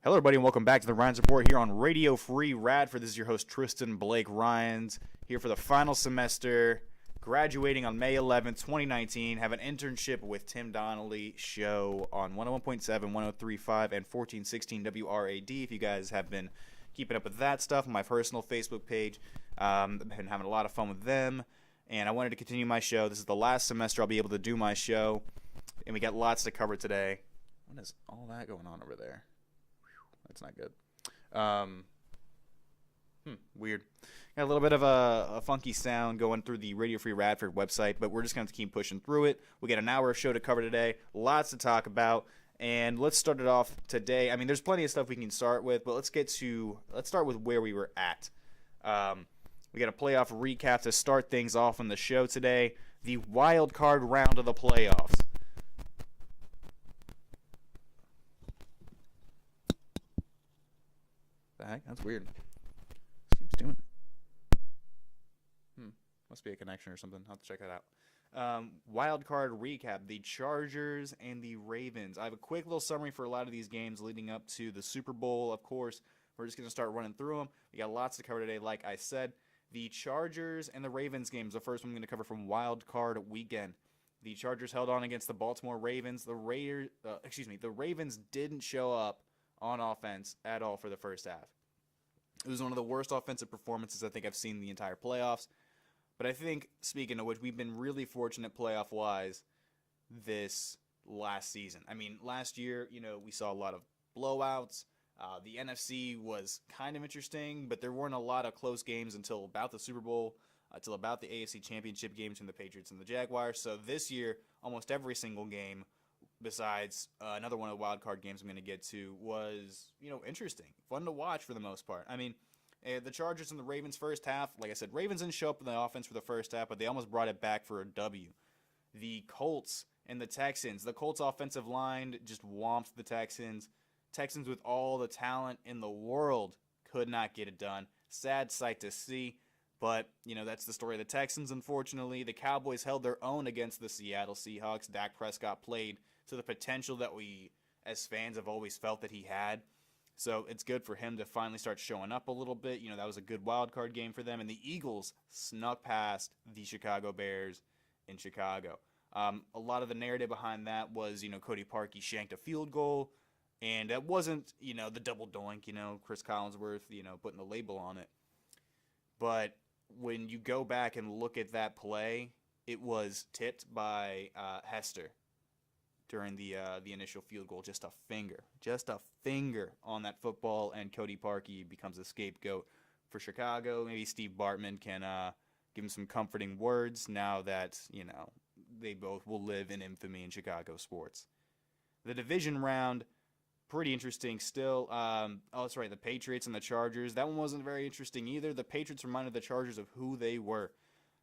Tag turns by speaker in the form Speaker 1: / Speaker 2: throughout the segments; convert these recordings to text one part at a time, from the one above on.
Speaker 1: Hello, everybody, and welcome back to the Rines Report here on Radio Free Radford. This is your host, Tristan Blake Rines, here for the final semester, graduating on May 11th, 2019. Have an internship with Tim Donnelly show on 101.7, 103.5, and 1416 WRAD. If you guys have been keeping up with that stuff on my personal Facebook page, I've been having a lot of fun with them, and I wanted to continue my show. This is the last semester I'll be able to do my show, and we got lots to cover today. What is all that going on over there? That's not good. Weird. Got a little bit of a funky sound going through the Radio Free Radford website, but we're just going to keep pushing through it. We got an hour of show to cover today, lots to talk about, and let's start it off today. I mean, there's plenty of stuff we can start with, but let's start with where we were at. We got a playoff recap to start things off on the show today. The wild card round of the playoffs. The heck? That's weird. Keeps doing it. Must be a connection or something. I'll have to check that out. Wild card recap. The Chargers and the Ravens. I have a quick little summary for a lot of these games leading up to the Super Bowl, of course. We're just going to start running through them. We got lots to cover today, like I said. The Chargers and the Ravens games. The first one I'm going to cover from wild card weekend. The Chargers held on against the Baltimore Ravens. The Ravens didn't show up on offense at all for the first half. It was one of the worst offensive performances I think I've seen in the entire playoffs. But I think, speaking of which, we've been really fortunate playoff-wise this last season. I mean, last year, we saw a lot of blowouts. The NFC was kind of interesting, but there weren't a lot of close games until about the Super Bowl, until about the AFC Championship game between the Patriots and the Jaguars. So this year, almost every single game, besides another one of the wild card games I'm going to get to, was, interesting. Fun to watch for the most part. I mean, the Chargers and the Ravens first half, like I said, Ravens didn't show up in the offense for the first half, but they almost brought it back for a W. The Colts and the Texans. The Colts offensive line just whomped the Texans. Texans with all the talent in the world could not get it done. Sad sight to see. But, that's the story of the Texans, unfortunately. The Cowboys held their own against the Seattle Seahawks. Dak Prescott played to the potential that we, as fans, have always felt that he had. So it's good for him to finally start showing up a little bit. That was a good wild card game for them. And the Eagles snuck past the Chicago Bears in Chicago. A lot of the narrative behind that was, Cody Parkey shanked a field goal. And that wasn't, the double doink, Chris Collinsworth, putting the label on it. But when you go back and look at that play, it was tipped by Hester during the initial field goal. Just a finger on that football, and Cody Parkey becomes a scapegoat for Chicago. Maybe Steve Bartman can give him some comforting words now that, they both will live in infamy in Chicago sports. The division round, pretty interesting still. That's right, the Patriots and the Chargers. That one wasn't very interesting either. The Patriots reminded the Chargers of who they were.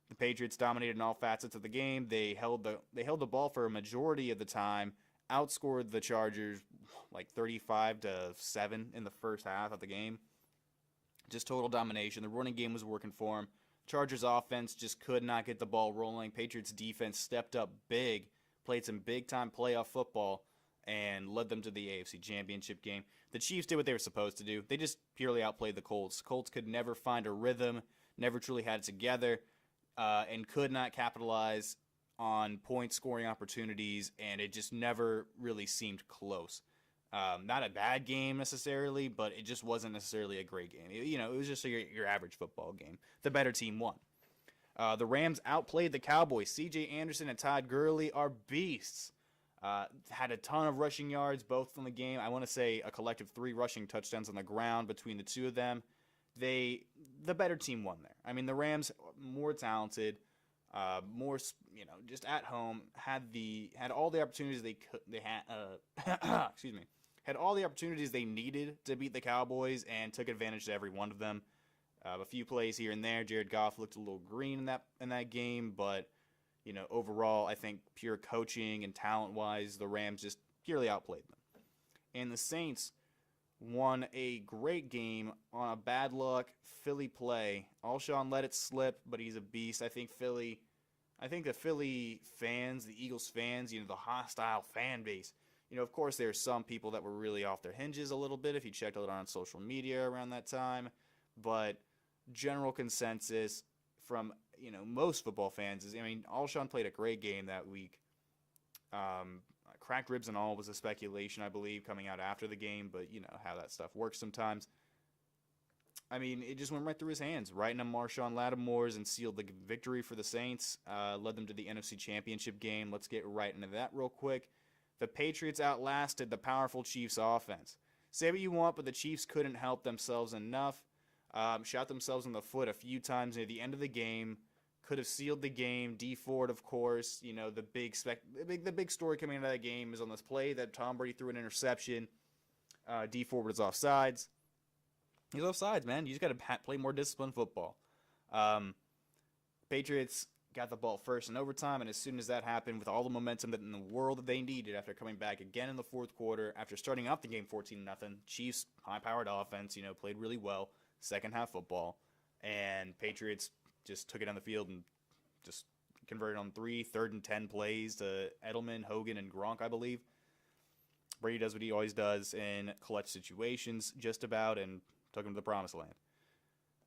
Speaker 1: The Patriots dominated in all facets of the game. They held the ball for a majority of the time, outscored the Chargers like 35-7 in the first half of the game. Just total domination. The running game was working for them. Chargers offense just could not get the ball rolling. Patriots defense stepped up big, played some big-time playoff football, and led them to the AFC Championship game. The Chiefs did what they were supposed to do. They just purely outplayed the Colts. Colts could never find a rhythm, never truly had it together, and could not capitalize on point-scoring opportunities, and it just never really seemed close. Not a bad game necessarily, but it just wasn't necessarily a great game. It was just your average football game. The better team won. The Rams outplayed the Cowboys. C.J. Anderson and Todd Gurley are beasts. Had a ton of rushing yards, both in the game. I want to say a collective 3 rushing touchdowns on the ground between the two of them. The better team won there. I mean, the Rams, more talented, more, just at home, had all the opportunities had all the opportunities they needed to beat the Cowboys and took advantage of every one of them. A few plays here and there. Jared Goff looked a little green in that game, but overall, I think pure coaching and talent-wise, the Rams just purely outplayed them. And the Saints won a great game on a bad luck Philly play. Alshon let it slip, but he's a beast. I think the Philly fans, the Eagles fans, the hostile fan base, Of course, there's some people that were really off their hinges a little bit if you checked it out on social media around that time. But general consensus from, most football fans is, Alshon played a great game that week. Cracked ribs and all was a speculation, I believe, coming out after the game, but you know how that stuff works sometimes. It just went right through his hands, right into Marshawn Lattimore's, and sealed the victory for the Saints, led them to the NFC Championship game. Let's get right into that real quick. The Patriots outlasted the powerful Chiefs offense. Say what you want, but the Chiefs couldn't help themselves enough. Shot themselves in the foot a few times near the end of the game. Could have sealed the game. Dee Ford, of course, the big story coming out of that game is on this play that Tom Brady threw an interception. Dee Ford was offsides. He's offsides, man. You just got to play more disciplined football. Patriots got the ball first in overtime, and as soon as that happened, with all the momentum that in the world that they needed after coming back again in the fourth quarter, after starting off the game 14-0, Chiefs, high-powered offense, played really well, second-half football, and Patriots just took it on the field and just converted on 3 3rd-and-10 plays to Edelman, Hogan, and Gronk, I believe. Brady does what he always does in clutch situations, just about, and took him to the promised land.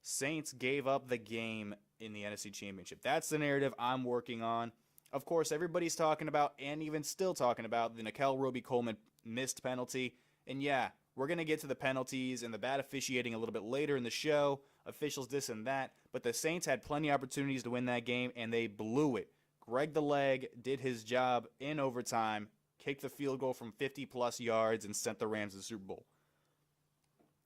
Speaker 1: Saints gave up the game in the NFC Championship. That's the narrative I'm working on. Of course, everybody's talking about, and even still talking about, the Nickel Roby-Coleman missed penalty. And yeah, we're going to get to the penalties and the bad officiating a little bit later in the show, officials this and that, but the Saints had plenty of opportunities to win that game, and they blew it. Greg the Leg did his job in overtime, kicked the field goal from 50-plus yards, and sent the Rams to the Super Bowl.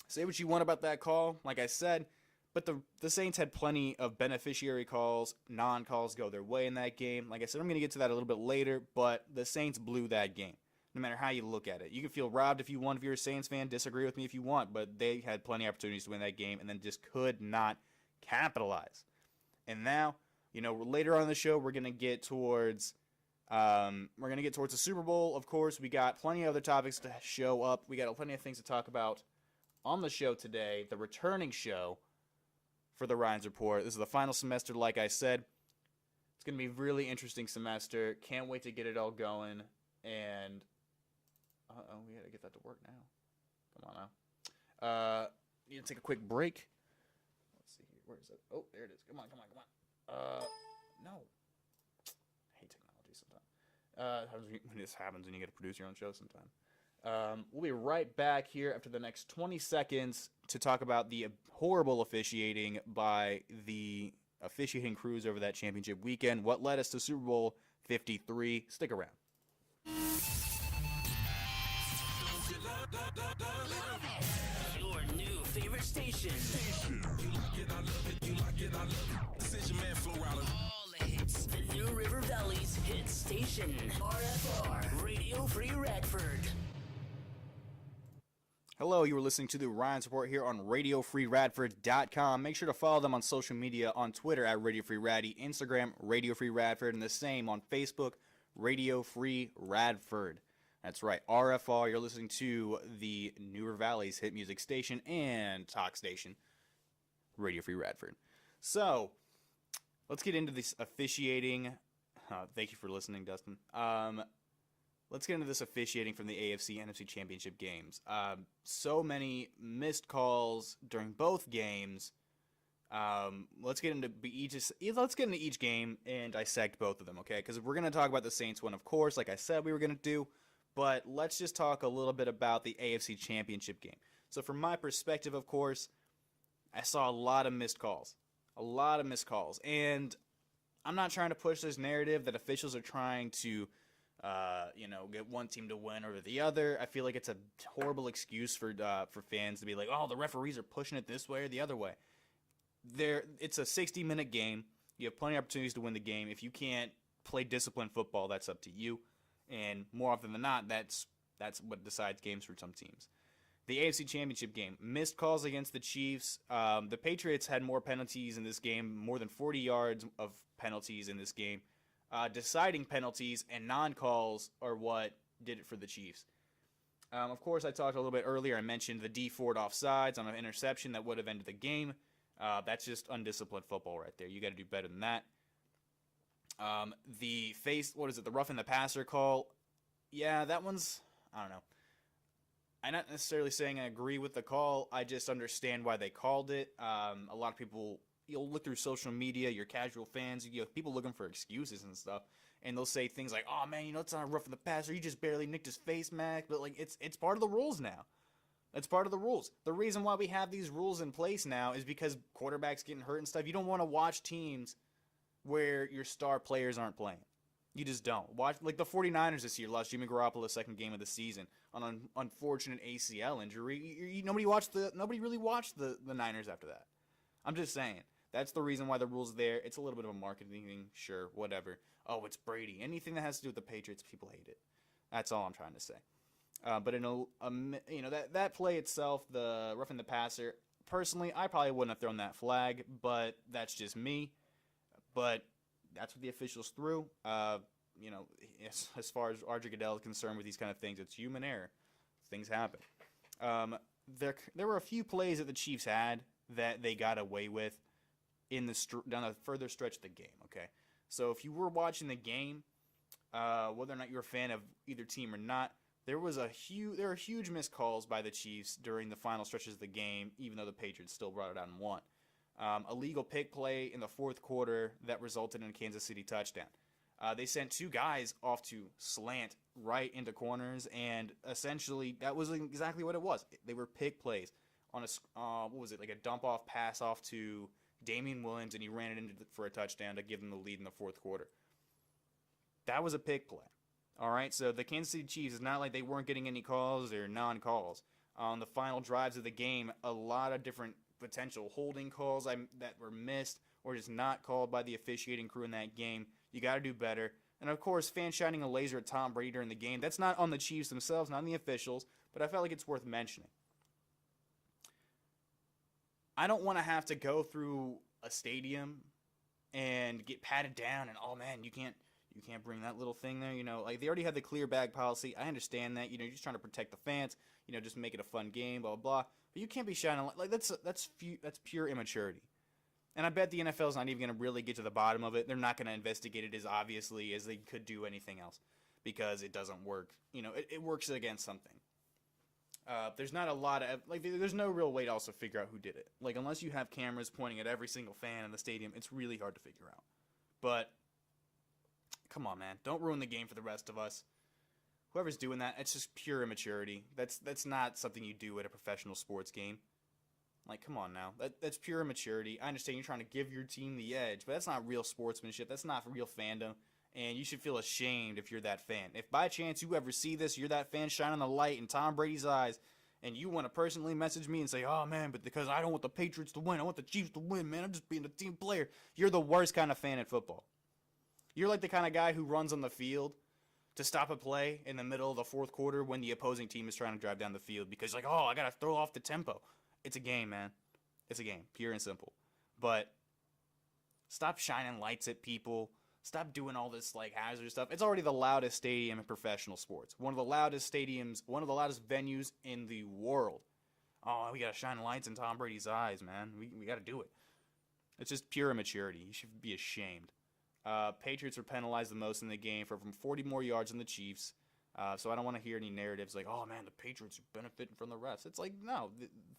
Speaker 1: Say what you want about that call, like I said, but the Saints had plenty of beneficiary calls, non-calls go their way in that game. Like I said, I'm going to get to that a little bit later, but the Saints blew that game, no matter how you look at it. You can feel robbed if you want, if you're a Saints fan, disagree with me if you want, but they had plenty of opportunities to win that game and then just could not capitalize. And now, later on in the show, we're going to get towards the Super Bowl. Of course, we got plenty of other topics to show up. We got plenty of things to talk about on the show today, the returning show for the Rines Report. This is the final semester, like I said. It's going to be a really interesting semester. Can't wait to get it all going. And, we got to get that to work now. Come on now. Need to take a quick break. Let's see here. Where is it? Oh, there it is. Come on. No. I hate technology sometimes. This happens when you get to produce your own show sometime. We'll be right back here after the next 20 seconds to talk about the horrible officiating by the officiating crews over that championship weekend. What led us to Super Bowl 53. Stick around.
Speaker 2: Your new favorite station. You like it, I love it. You like it, I love it. This is your man, Flo Rida. All the hits. The New River Valley's hit station. RFR. Radio Free Radford.
Speaker 1: Hello, you are listening to the Rines Report here on RadioFreeRadford.com. Make sure to follow them on social media on Twitter at Radio Free Raddy, Instagram, Radio Free Radford, and the same on Facebook, Radio Free Radford. That's right, RFR. You're listening to the New River Valley's hit music station and talk station, Radio Free Radford. So, let's get into this officiating. Thank you for listening, Dustin. Let's get into this officiating from the AFC NFC Championship games. So many missed calls during both games. Let's get into each game and dissect both of them, okay? Because we're going to talk about the Saints one, of course, like I said we were going to do. But let's just talk a little bit about the AFC Championship game. So from my perspective, of course, I saw a lot of missed calls. And I'm not trying to push this narrative that officials are trying to get one team to win over the other. I feel like it's a horrible excuse for fans to be like, oh, the referees are pushing it this way or the other way. It's a 60-minute game. You have plenty of opportunities to win the game. If you can't play disciplined football, that's up to you. And more often than not, that's what decides games for some teams. The AFC Championship game, missed calls against the Chiefs. The Patriots had more penalties in this game, more than 40 yards of penalties in this game. Deciding penalties and non-calls are what did it for the Chiefs. Of course, I talked a little bit earlier. I mentioned the Dee Ford offsides on an interception that would have ended the game. That's just undisciplined football right there. You got to do better than that. The rough in the passer call. Yeah, that one's I don't know. I'm not necessarily saying I agree with the call. I just understand why they called it. A lot of people, you'll look through social media, your casual fans, people looking for excuses and stuff, and they'll say things like, "Oh man, it's not rough in the passer. You just barely nicked his face, Mac." But like, it's part of the rules now. It's part of the rules. The reason why we have these rules in place now is because quarterbacks getting hurt and stuff. You don't want to watch teams where your star players aren't playing. You just don't. Watch, like the 49ers this year lost Jimmy Garoppolo's second game of the season on an unfortunate ACL injury. Nobody really watched the Niners after that. I'm just saying. That's the reason why the rules are there. It's a little bit of a marketing thing, sure, whatever. Oh, it's Brady. Anything that has to do with the Patriots, people hate it. That's all I'm trying to say. But in that play itself, the roughing the passer, personally, I probably wouldn't have thrown that flag, but that's just me. But that's what the officials threw. As far as RJ Goodell is concerned with these kind of things, it's human error. Things happen. There were a few plays that the Chiefs had that they got away with down a further stretch of the game. Okay, so if you were watching the game, whether or not you're a fan of either team or not, there were huge missed calls by the Chiefs during the final stretches of the game, even though the Patriots still brought it out and won. A legal pick play in the fourth quarter that resulted in a Kansas City touchdown. They sent two guys off to slant right into corners, and essentially that was exactly what it was. They were pick plays on like a dump-off pass off to Damian Williams, and he ran it for a touchdown to give them the lead in the fourth quarter. That was a pick play. All right, so the Kansas City Chiefs, it's not like they weren't getting any calls or non-calls. On the final drives of the game, a lot of different potential holding calls that were missed or just not called by the officiating crew in that game. You got to do better. And, of course, fans shining a laser at Tom Brady during the game. That's not on the Chiefs themselves, not on the officials, but I felt like it's worth mentioning. I don't want to have to go through a stadium and get patted down and, oh, man, you can't bring that little thing there, like they already have the clear bag policy. I understand that, you're just trying to protect the fans, just make it a fun game, blah, blah, blah. But you can't be shining like that's pure immaturity. And I bet the NFL is not even going to really get to the bottom of it. They're not going to investigate it as obviously as they could do anything else because it doesn't work. It works against something. There's not a lot of, there's no real way to also figure out who did it. Like, unless you have cameras pointing at every single fan in the stadium, it's really hard to figure out. But come on, man. Don't ruin the game for the rest of us. Whoever's doing that, it's just pure immaturity. That's not something you do at a professional sports game. Like, come on now. That's pure immaturity. I understand you're trying to give your team the edge, but that's not real sportsmanship. That's not real fandom. And you should feel ashamed if you're that fan. If by chance you ever see this, you're that fan shining the light in Tom Brady's eyes, and you want to personally message me and say, oh, man, but because I don't want the Patriots to win, I want the Chiefs to win, man. I'm just being a team player. You're the worst kind of fan in football. You're like the kind of guy who runs on the field to stop a play in the middle of the fourth quarter when the opposing team is trying to drive down the field because like, oh, I got to throw off the tempo. It's a game, man. It's a game, pure and simple. But stop shining lights at people. Stop doing all this hazard stuff. It's already the loudest stadium in professional sports. One of the loudest stadiums, one of the loudest venues in the world. Oh, we got to shine lights in Tom Brady's eyes, man. We got to do it. It's just pure immaturity. You should be ashamed. Patriots were penalized the most in the game for from 40 more yards than the Chiefs. So I don't want to hear any narratives like, oh, man, the Patriots are benefiting from the refs. It's like, no,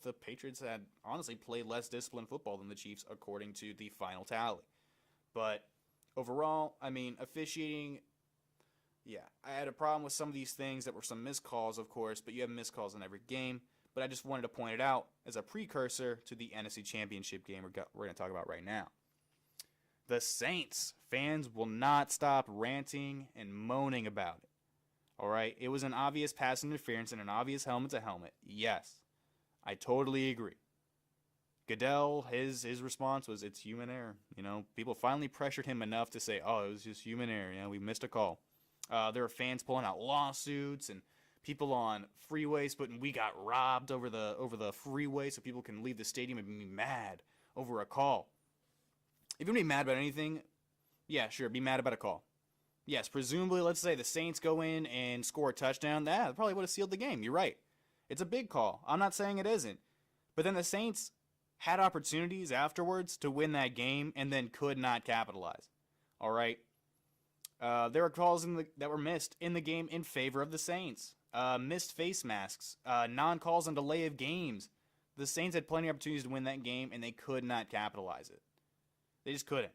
Speaker 1: the Patriots had honestly played less disciplined football than the Chiefs according to the final tally. But overall, I mean, officiating, yeah, I had a problem with some of these things that were some missed calls, of course, but you have missed calls in every game. But I just wanted to point it out as a precursor to the NFC Championship game we're going to talk about right now. The Saints fans will not stop ranting and moaning about it. All right, it was an obvious pass interference and an obvious helmet to helmet. Yes, I totally agree. Goodell, his response was, it's human error. People finally pressured him enough to say, oh, it was just human error. We missed a call. There were fans pulling out lawsuits and people on freeways putting, we got robbed over the freeway so people can leave the stadium and be mad over a call. If you're going to be mad about anything, yeah, sure, be mad about a call. Yes, presumably, let's say the Saints go in and score a touchdown. That probably would have sealed the game. You're right. It's a big call. I'm not saying it isn't. But then the Saints had opportunities afterwards to win that game and then could not capitalize. All right? There were calls that were missed in the game in favor of the Saints. missed face masks, non-calls and delay of games. The Saints had plenty of opportunities to win that game, and they could not capitalize it. They just couldn't.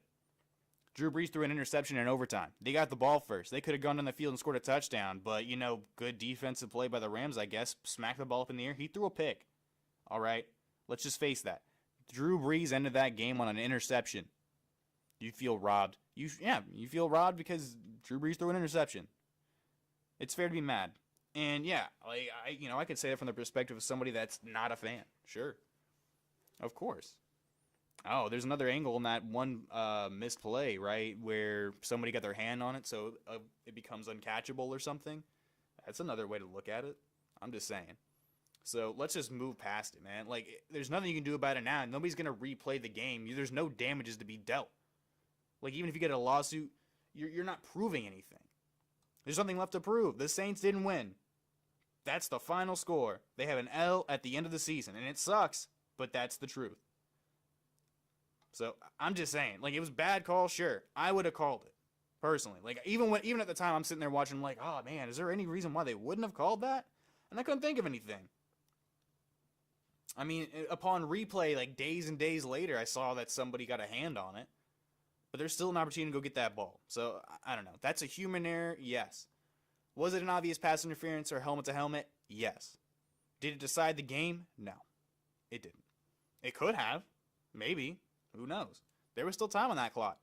Speaker 1: Drew Brees threw an interception in overtime. They got the ball first. They could have gone down the field and scored a touchdown, but, good defensive play by the Rams, I guess. Smacked the ball up in the air. He threw a pick. All right? Let's just face that. Drew Brees ended that game on an interception. You feel robbed. You feel robbed because Drew Brees threw an interception. It's fair to be mad. And yeah, I could say that from the perspective of somebody that's not a fan. Sure. Of course. Oh, there's another angle in that one missed play, right, where somebody got their hand on it, so it becomes uncatchable or something. That's another way to look at it. I'm just saying. So let's just move past it, man. There's nothing you can do about it now. Nobody's going to replay the game. There's no damages to be dealt. Even if you get a lawsuit, you're not proving anything. There's nothing left to prove. The Saints didn't win. That's the final score. They have an L at the end of the season, and it sucks, but that's the truth. So I'm just saying, it was a bad call, sure. I would have called it, personally. Even at the time, I'm sitting there watching, oh man, is there any reason why they wouldn't have called that? And I couldn't think of anything. I mean, upon replay, days and days later, I saw that somebody got a hand on it. But there's still an opportunity to go get that ball. So, I don't know. That's a human error? Yes. Was it an obvious pass interference or helmet to helmet? Yes. Did it decide the game? No. It didn't. It could have. Maybe. Who knows? There was still time on that clock.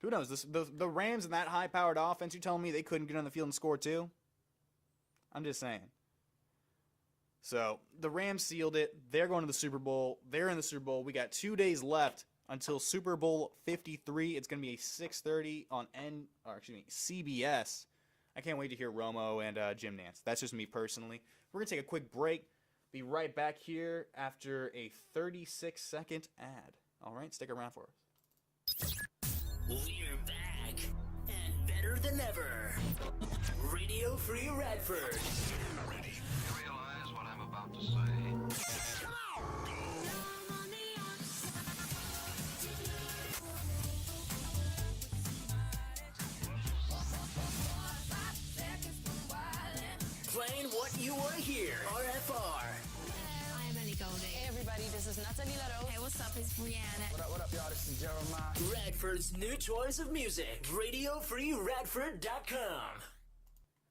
Speaker 1: Who knows? The Rams and that high-powered offense, you telling me they couldn't get on the field and score too? I'm just saying. So, the Rams sealed it. They're going to the Super Bowl. They're in the Super Bowl. We got 2 days left until Super Bowl 53. It's going to be a 6:30 on CBS. I can't wait to hear Romo and Jim Nantz. That's just me personally. We're going to take a quick break. Be right back here after a 36-second ad. All right, stick around for us.
Speaker 2: We're back and better than ever. Radio Free Radford.
Speaker 3: Ready to realize what I'm about to say.
Speaker 2: Come on! Playing what you want to hear. RFR.
Speaker 4: I'm Ellie Goldie.
Speaker 5: Hey everybody, this is Natalie Laro.
Speaker 4: Hey, what's up? It's Brianna.
Speaker 6: What up, y'all? This is Jeremiah.
Speaker 2: Radford's new choice of music. RadioFreeRadford.com.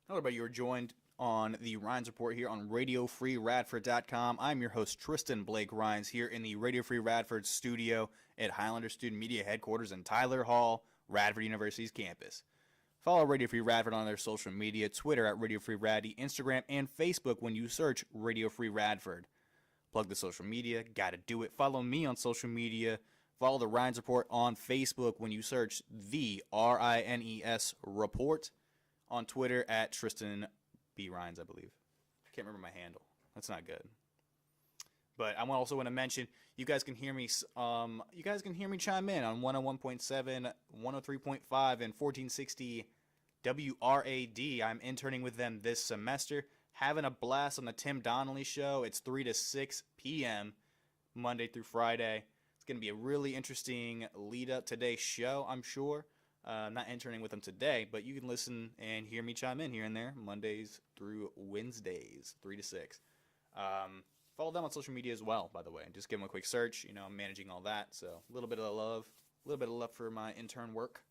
Speaker 1: Hello, everybody. You're joined on the Rines Report here on RadioFreeRadford.com. I'm your host, Tristan Blake Rines, here in the Radio Free Radford Studio at Highlander Student Media Headquarters in Tyler Hall, Radford University's campus. Follow Radio Free Radford on their social media, Twitter at Radio Free Raddy, Instagram, and Facebook when you search Radio Free Radford. Plug the social media, gotta do it. Follow me on social media. Follow the Rines Report on Facebook when you search the RINES Report. On Twitter at Tristan B. Rines, I believe. I can't remember my handle. That's not good. But I also want to mention, you guys can hear me. You guys can hear me chime in on 101.7, 103.5, and 1460 WRAD. I'm interning with them this semester, having a blast on the Tim Donnelly Show. It's 3 to 6 p.m. Monday through Friday. It's going to be a really interesting lead-up today's show, I'm sure. I'm not interning with them today, but you can listen and hear me chime in here and there, Mondays through Wednesdays, 3 to 6. Follow them on social media as well, by the way. Just give them a quick search. I'm managing all that, so a little bit of love for my intern work.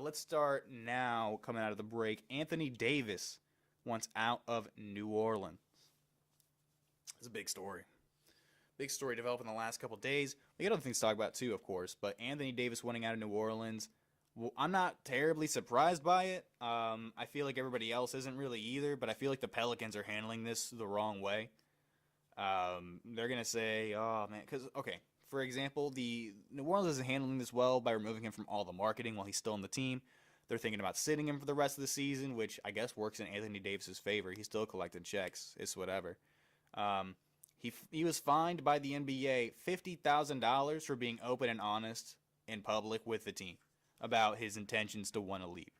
Speaker 1: Let's start now, coming out of the break. Anthony Davis wants out of New Orleans. It's a big story. Big story developing the last couple days. We got other things to talk about too, of course, but Anthony Davis wanting out of New Orleans, well, I'm not terribly surprised by it. I feel like everybody else isn't really either, but I feel like the Pelicans are handling this the wrong way. They're going to say, oh, man, because, okay, for example, the New Orleans isn't handling this well by removing him from all the marketing while he's still on the team. They're thinking about sitting him for the rest of the season, which I guess works in Anthony Davis's favor. He's still collecting checks. It's whatever. He was fined by the NBA $50,000 for being open and honest in public with the team about his intentions to want to leave.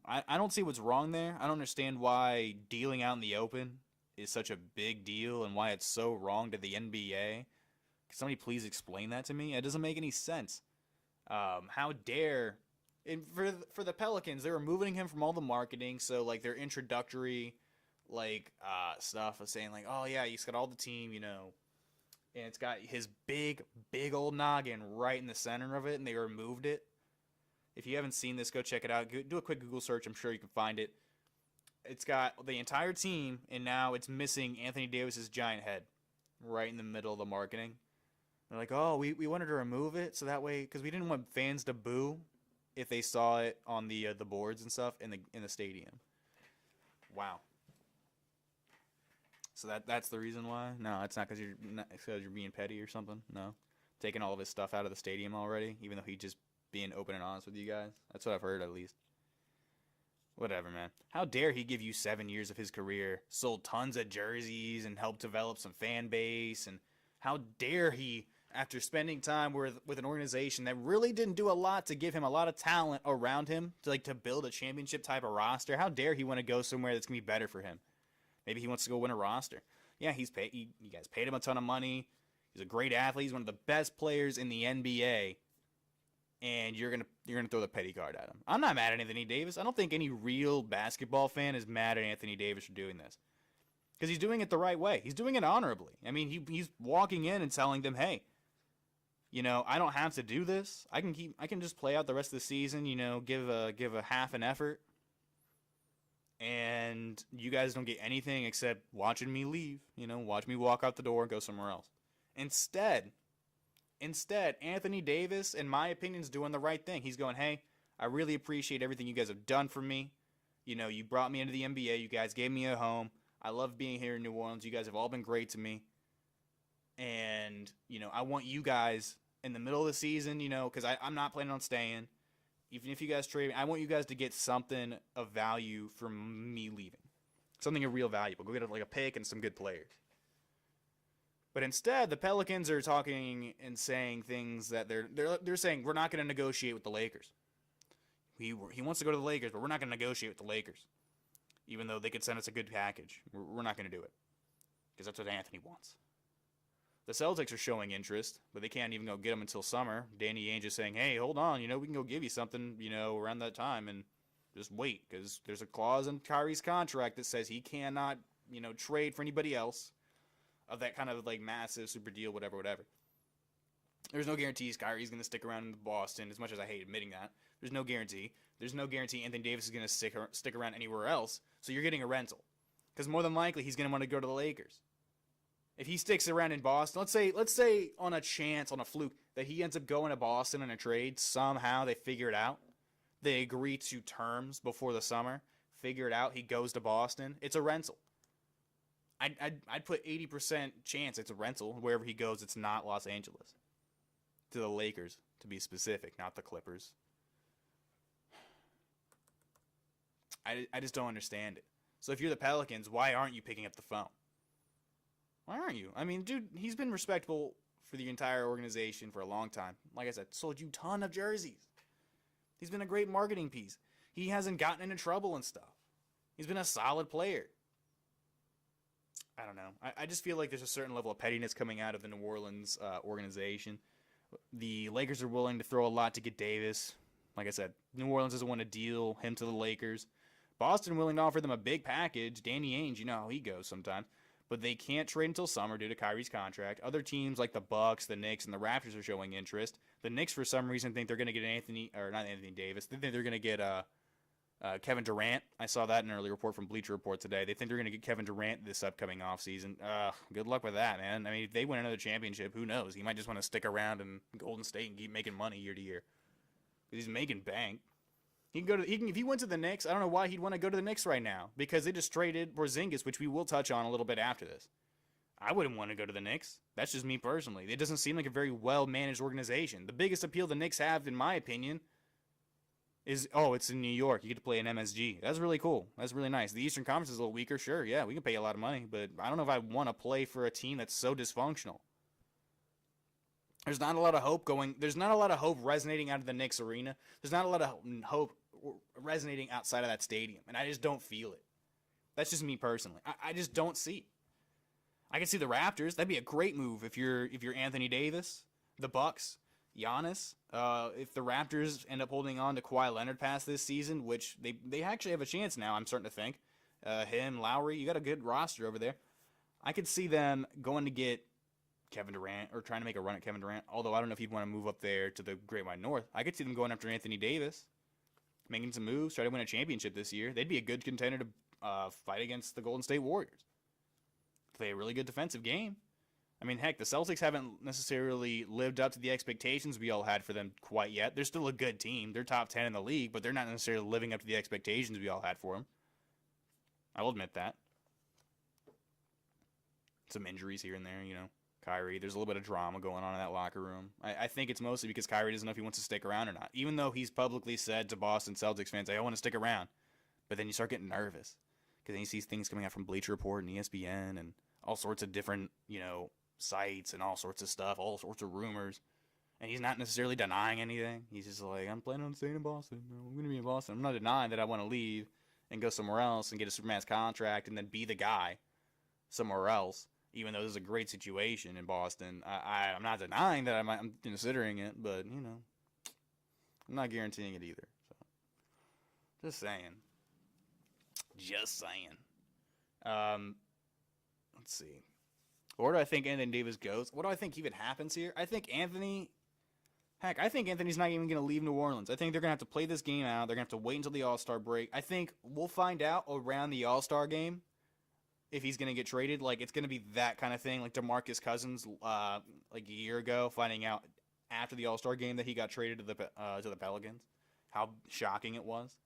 Speaker 1: I don't see what's wrong there. I don't understand why dealing out in the open is such a big deal and why it's so wrong to the NBA. Can somebody please explain that to me? It doesn't make any sense. How dare And for the Pelicans, they were moving him from all the marketing, so like their introductory stuff of saying like, oh yeah, he's got all the team, and it's got his big old noggin right in the center of it, and they removed it. If you haven't seen this, go check it out. Do a quick Google search. I'm sure you can find it. It's got the entire team, and now it's missing Anthony Davis's giant head right in the middle of the marketing. They're like, oh, we wanted to remove it so that way, because we didn't want fans to boo if they saw it on the boards and stuff in the stadium. Wow. So that's the reason why? No, it's not because you're being petty or something. No, taking all of his stuff out of the stadium already, even though he just being open and honest with you guys. That's what I've heard, at least. Whatever, man. How dare he give you 7 years of his career, sold tons of jerseys, and helped develop some fan base, and how dare he, after spending time with an organization that really didn't do a lot to give him a lot of talent around him to build a championship type of roster, how dare he want to go somewhere that's going to be better for him? Maybe he wants to go win a roster. Yeah, he's paid. You guys paid him a ton of money. He's a great athlete. He's one of the best players in the NBA. And you're gonna throw the petty card at him. I'm not mad at Anthony Davis. I don't think any real basketball fan is mad at Anthony Davis for doing this, because he's doing it the right way. He's doing it honorably. I mean, he's walking in and telling them, hey, I don't have to do this. I can just play out the rest of the season. Give a half an effort. And you guys don't get anything except watching me leave. Watch me walk out the door and go somewhere else. Instead, Anthony Davis, in my opinion, is doing the right thing. He's going, hey, I really appreciate everything you guys have done for me. You brought me into the NBA. You guys gave me a home. I love being here in New Orleans. You guys have all been great to me. And, I want you guys in the middle of the season, because I'm not planning on staying. Even if you guys trade me, I want you guys to get something of value from me leaving. Something of real valuable. Go get a pick and some good players. But instead, the Pelicans are talking and saying things that they're saying, we're not going to negotiate with the Lakers. He wants to go to the Lakers, but we're not going to negotiate with the Lakers. Even though they could send us a good package. We're not going to do it. Because that's what Anthony wants. The Celtics are showing interest, but they can't even go get him until summer. Danny Ainge is saying, hey, hold on, we can go give you something, around that time, and just wait, because there's a clause in Kyrie's contract that says he cannot, trade for anybody else of that kind of, massive super deal, whatever. There's no guarantees Kyrie's going to stick around in Boston, as much as I hate admitting that. There's no guarantee. There's no guarantee Anthony Davis is going to stick around anywhere else, so you're getting a rental. Because more than likely, he's going to want to go to the Lakers. If he sticks around in Boston, let's say on a chance, on a fluke, that he ends up going to Boston in a trade, somehow they figure it out. They agree to terms before the summer, figure it out, he goes to Boston. It's a rental. I'd put 80% chance it's a rental. Wherever he goes, it's not Los Angeles. To the Lakers, to be specific, not the Clippers. I just don't understand it. So if you're the Pelicans, why aren't you picking up the phone? Why aren't you? I mean, dude, he's been respectable for the entire organization for a long time. Like I said, sold you a ton of jerseys. He's been a great marketing piece. He hasn't gotten into trouble and stuff. He's been a solid player. I don't know. I just feel like there's a certain level of pettiness coming out of the New Orleans organization. The Lakers are willing to throw a lot to get Davis. Like I said, New Orleans doesn't want to deal him to the Lakers. Boston willing to offer them a big package. Danny Ainge, you know how he goes sometimes. But they can't trade until summer due to Kyrie's contract. Other teams like the Bucks, the Knicks, and the Raptors are showing interest. The Knicks, for some reason, think they're going to get not Anthony Davis. They think they're going to get Kevin Durant. I saw that in an early report from Bleacher Report today. They think they're going to get Kevin Durant this upcoming offseason. Good luck with that, man. I mean, if they win another championship, who knows? He might just want to stick around in Golden State and keep making money year to year. Because he's making bank. If he went to the Knicks, I don't know why he'd want to go to the Knicks right now. Because they just traded Porzingis, which we will touch on a little bit after this. I wouldn't want to go to the Knicks. That's just me personally. It doesn't seem like a very well-managed organization. The biggest appeal the Knicks have, in my opinion, is, it's in New York. You get to play in MSG. That's really cool. That's really nice. The Eastern Conference is a little weaker. Sure, yeah, we can pay a lot of money. But I don't know if I want to play for a team that's so dysfunctional. There's not a lot of hope resonating out of the Knicks arena. There's not a lot of hope resonating outside of that stadium, and I just don't feel it. That's just me personally. I just don't see it. I can see the Raptors. That'd be a great move if you're Anthony Davis. The Bucks. Giannis. If the Raptors end up holding on to Kawhi Leonard past this season, which they actually have a chance now, I'm starting to think. Him, Lowry, you got a good roster over there. I could see them going to get Kevin Durant or trying to make a run at Kevin Durant, although I don't know if he'd want to move up there to the Great White North. I could see them going after Anthony Davis, making some moves, try to win a championship this year. They'd be a good contender to fight against the Golden State Warriors. Play a really good defensive game. I mean, heck, the Celtics haven't necessarily lived up to the expectations we all had for them quite yet. They're still a good team. They're top 10 in the league, but they're not necessarily living up to the expectations we all had for them. I will admit that. Some injuries here and there, Kyrie. There's a little bit of drama going on in that locker room. I think it's mostly because Kyrie doesn't know if he wants to stick around or not. Even though he's publicly said to Boston Celtics fans, I want to stick around. But then you start getting nervous. Because then you see things coming out from Bleacher Report and ESPN and all sorts of different, sites and all sorts of stuff, all sorts of rumors. And he's not necessarily denying anything. He's just like, I'm planning on staying in Boston. I'm going to be in Boston. I'm not denying that I want to leave and go somewhere else and get a Superman's contract and then be the guy somewhere else, even though this is a great situation in Boston. I'm not denying that I'm considering it, but, I'm not guaranteeing it either. So, just saying. Let's see. Where do I think Anthony Davis goes? What do I think even happens here? I think Anthony's not even going to leave New Orleans. I think they're going to have to play this game out. They're going to have to wait until the All-Star break. I think we'll find out around the All-Star game if he's going to get traded. Like, it's going to be that kind of thing, like DeMarcus Cousins, like a year ago, finding out after the All-Star game that he got traded to the Pelicans. How shocking it was.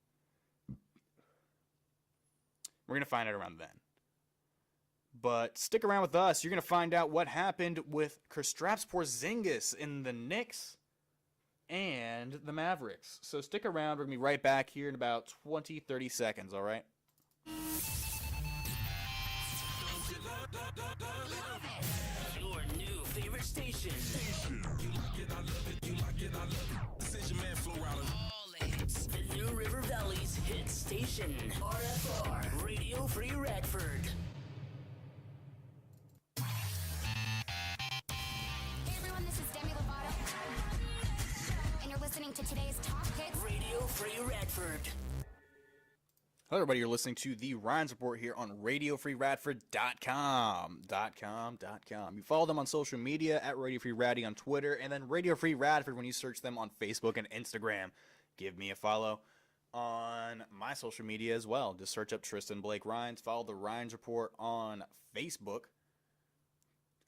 Speaker 1: We're going to find out around then. But stick around with us. You're going to find out what happened with Kristaps Porzingis in the Knicks and the Mavericks. So stick around. We're going to be right back here in about 20, 30 seconds, all right?
Speaker 2: Your new favorite station. You like it, I love it. You like it, I love it. Decision man, flow out of all the hits. The New River Valley's hit station. RFR. Radio Free Radford.
Speaker 6: Hey everyone, this is Demi Lovato, and you're listening to today's top hits.
Speaker 2: Radio Free Radford.
Speaker 1: Hello, everybody. You're listening to the Rines Report here on RadioFreeRadford.com. You follow them on social media at Radio Free Raddy on Twitter, and then Radio Free Radford when you search them on Facebook and Instagram. Give me a follow on my social media as well. Just search up Tristan Blake Rines. Follow the Rines Report on Facebook.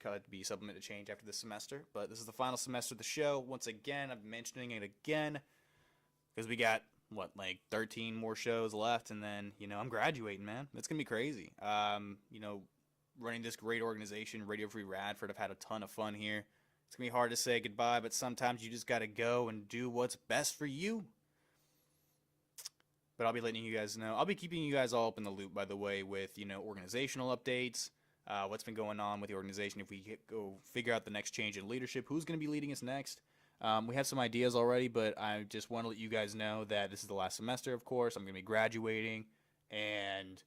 Speaker 1: Could be supplement to change after this semester, but this is the final semester of the show. Once again, I'm mentioning it again because we got 13 more shows left, and then I'm graduating, man. It's gonna be crazy. Running this great organization, Radio Free Radford. I've had a ton of fun here. It's gonna be hard to say goodbye, but sometimes you just gotta go and do what's best for you. But I'll be letting you guys know. I'll be keeping you guys all up in the loop, by the way, with organizational updates. What's been going on with the organization, if we go figure out the next change in leadership, who's going to be leading us next. We have some ideas already, but I just want to let you guys know that this is the last semester, of course. I'm going to be graduating, and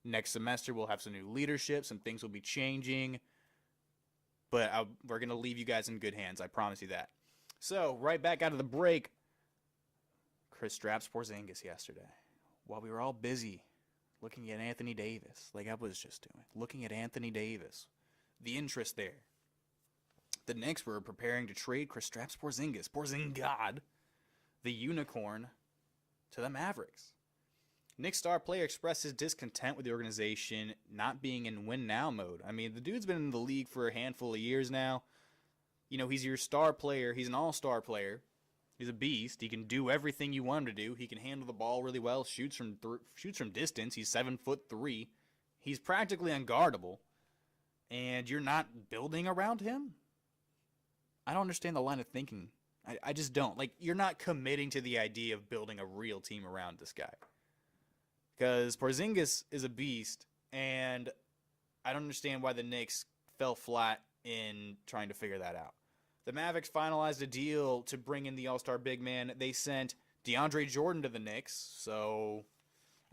Speaker 1: next semester we'll have some new leadership, some things will be changing, but we're going to leave you guys in good hands, I promise you that. So, right back out of the break, Kristaps Porzingis yesterday. While we were all busy looking at Anthony Davis, like I was just doing. Looking at Anthony Davis. The interest there. The Knicks were preparing to trade Kristaps Porzingis, the unicorn, to the Mavericks. Knicks star player expressed his discontent with the organization not being in win-now mode. I mean, the dude's been in the league for a handful of years now. He's your star player. He's an all-star player. He's a beast. He can do everything you want him to do. He can handle the ball really well, shoots from distance. He's 7'3". He's practically unguardable. And you're not building around him? I don't understand the line of thinking. I just don't. Like, you're not committing to the idea of building a real team around this guy. Because Porzingis is a beast, and I don't understand why the Knicks fell flat in trying to figure that out. The Mavericks finalized a deal to bring in the all-star big man. They sent DeAndre Jordan to the Knicks, and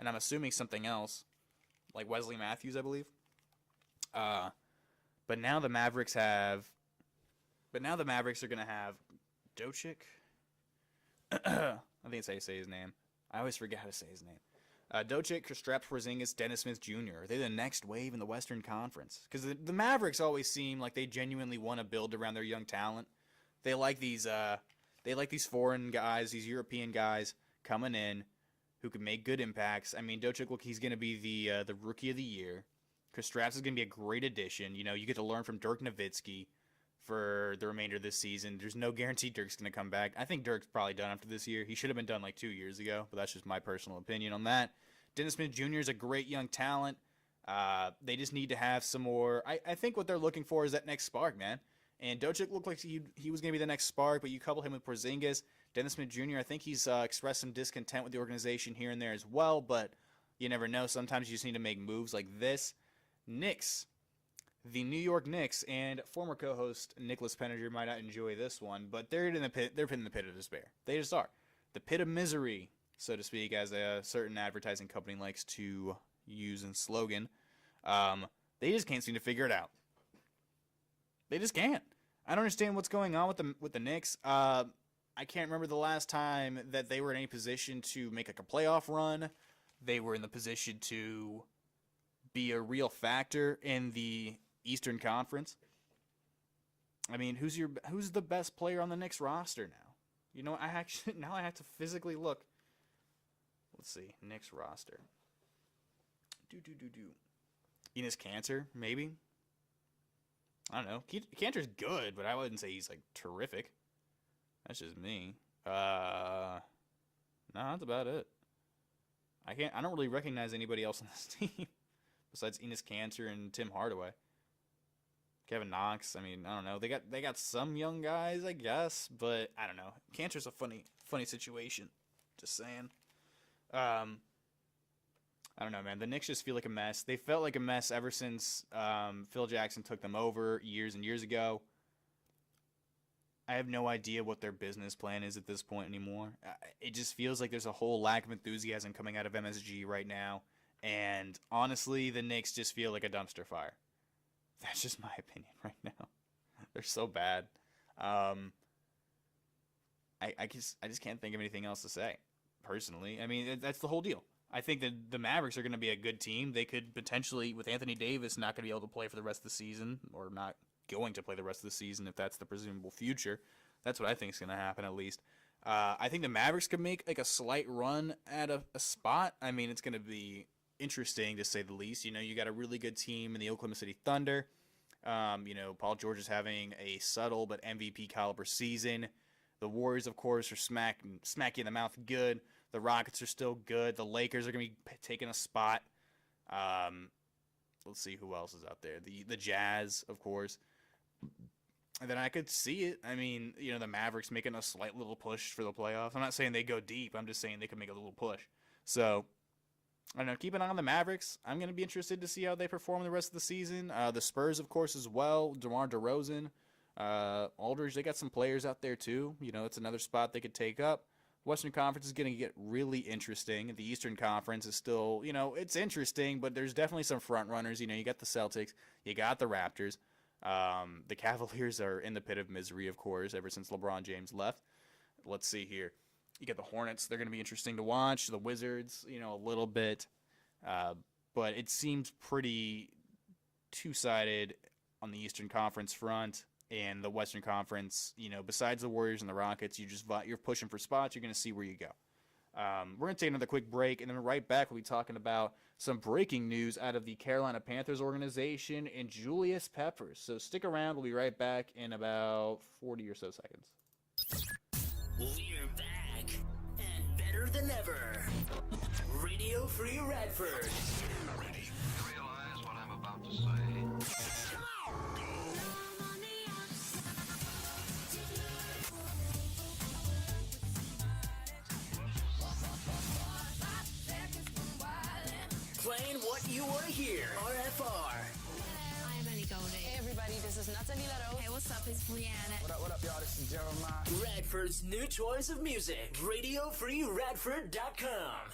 Speaker 1: I'm assuming something else, like Wesley Matthews, I believe. But now the Mavericks are going to have Dochik. I think it's how you say his name. I always forget how to say his name. Dochik, Kristaps Porzingis, Dennis Smith Jr. Are they the next wave in the Western Conference? Because the Mavericks always seem like they genuinely want to build around their young talent. They like these foreign guys, these European guys coming in who can make good impacts. I mean, Dochik, look, he's going to be the rookie of the year. Kristaps is going to be a great addition. You know, you get to learn from Dirk Nowitzki for the remainder of this season. There's no guarantee Dirk's going to come back. I think Dirk's probably done after this year. He should have been done like 2 years ago, but that's just my personal opinion on that. Dennis Smith Jr. is a great young talent. They just need to have some more. I think what they're looking for is that next spark, man. And Dochik looked like he was going to be the next spark, but you couple him with Porzingis. Dennis Smith Jr., I think he's expressed some discontent with the organization here and there as well, but you never know. Sometimes you just need to make moves like this. Knicks. The New York Knicks and former co-host Nicholas Penninger might not enjoy this one, but they're in the pit. They're in the pit of despair. They just are. The pit of misery, so to speak, as a certain advertising company likes to use in slogan. They just can't seem to figure it out. They just can't. I don't understand what's going on with the Knicks. I can't remember the last time that they were in any position to make like a playoff run. They were in the position to be a real factor in the Eastern Conference. I mean, who's the best player on the Knicks roster now? You know, I have to physically look. Let's see, Knicks roster. Enes Kanter, maybe. I don't know. Kanter's good, but I wouldn't say he's like terrific. That's just me. No, that's about it. I don't really recognize anybody else on this team besides Enes Kanter and Tim Hardaway. Kevin Knox. I mean, I don't know. They got some young guys, I guess, but I don't know. Kanter's a funny situation. Just saying. I don't know, man. The Knicks just feel like a mess. They felt like a mess ever since Phil Jackson took them over years and years ago. I have no idea what their business plan is at this point anymore. It just feels like there's a whole lack of enthusiasm coming out of MSG right now. And honestly, the Knicks just feel like a dumpster fire. That's just my opinion right now. They're so bad. I just can't think of anything else to say, personally. I mean, that's the whole deal. I think that the Mavericks are going to be a good team. They could potentially, with Anthony Davis not going to be able to play for the rest of the season, or not going to play the rest of the season if that's the presumable future. That's what I think is going to happen, at least. I think the Mavericks could make like a slight run at a spot. I mean, it's going to be interesting to say the least. You know, you got a really good team in the Oklahoma City Thunder. You know, Paul George is having a subtle but MVP caliber season. The Warriors, of course, are smacking in the mouth good. The Rockets are still good. The Lakers are going to be taking a spot. Let's see who else is out there. The Jazz, of course. And then I could see it. I mean, you know, the Mavericks making a slight little push for the playoffs. I'm not saying they go deep. I'm just saying they could make a little push. So, I don't know. Keep an eye on the Mavericks. I'm going to be interested to see how they perform the rest of the season. The Spurs, of course, as well. DeMar DeRozan, Aldridge, they got some players out there, too. You know, it's another spot they could take up. Western Conference is going to get really interesting. The Eastern Conference is still, you know, it's interesting, but there's definitely some front runners. You know, you got the Celtics, you got the Raptors. The Cavaliers are in the pit of misery, of course, ever since LeBron James left. Let's see here. You get the Hornets. They're going to be interesting to watch. The Wizards, you know, a little bit. But it seems pretty two-sided on the Eastern Conference front. And the Western Conference, you know, besides the Warriors and the Rockets, you're pushing for spots. You're going to see where you go. We're going to take another quick break, and then right back we'll be talking about some breaking news out of the Carolina Panthers organization and Julius Peppers. So stick around. We'll be right back in about 40 or so seconds.
Speaker 2: We're back, and better than ever. Radio Free Radford.
Speaker 3: Ready? You realize what I'm about to say?
Speaker 2: Come on! Playing what you want to hear. RFR.
Speaker 4: I'm Ellie Goldie.
Speaker 5: Hey everybody, this is Natalie Laro.
Speaker 4: Hey, what's up? It's Brianna.
Speaker 7: What up, y'all? This is Jeremiah.
Speaker 2: Radford's new choice of music. RadioFreeRadford.com.